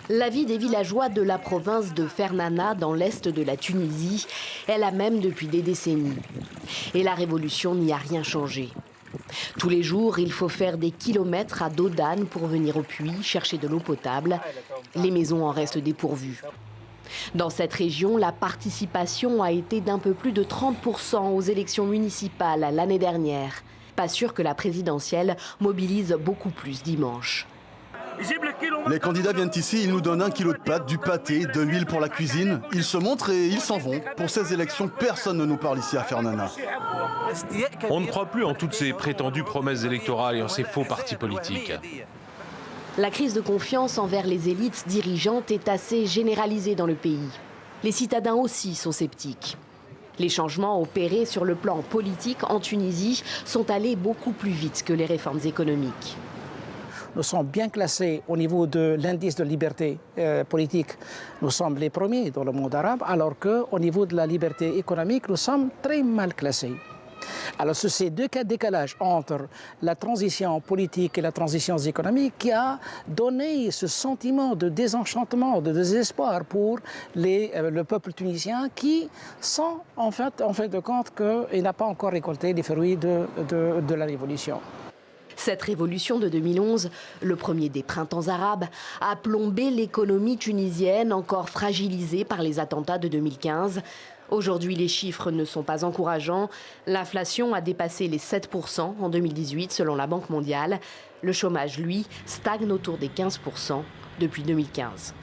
La vie des villageois de la province de Fernana, dans l'est de la Tunisie, est la même depuis des décennies. Et la révolution n'y a rien changé. Tous les jours, il faut faire des kilomètres à dos d'âne pour venir au puits chercher de l'eau potable. Les maisons en restent dépourvues. Dans cette région, la participation a été d'un peu plus de 30% aux élections municipales l'année dernière. Pas sûr que la présidentielle mobilise beaucoup plus dimanche. Les candidats viennent ici, ils nous donnent 1 kilo de pâtes, du pâté, de l'huile pour la cuisine. Ils se montrent et ils s'en vont. Pour ces élections, personne ne nous parle ici à Fernana. On ne croit plus en toutes ces prétendues promesses électorales et en ces faux partis politiques. La crise de confiance envers les élites dirigeantes est assez généralisée dans le pays. Les citadins aussi sont sceptiques. Les changements opérés sur le plan politique en Tunisie sont allés beaucoup plus vite que les réformes économiques. Nous sommes bien classés au niveau de l'indice de liberté politique. Nous sommes les premiers dans le monde arabe, alors qu'au niveau de la liberté économique, nous sommes très mal classés. Alors, c'est ces deux cas de décalage entre la transition politique et la transition économique qui a donné ce sentiment de désenchantement, de désespoir pour le peuple tunisien qui sent en fin de compte qu'il n'a pas encore récolté les fruits de la révolution. Cette révolution de 2011, le premier des printemps arabes, a plombé l'économie tunisienne encore fragilisée par les attentats de 2015. Aujourd'hui, les chiffres ne sont pas encourageants. L'inflation a dépassé les 7% en 2018 selon la Banque mondiale. Le chômage, lui, stagne autour des 15% depuis 2015.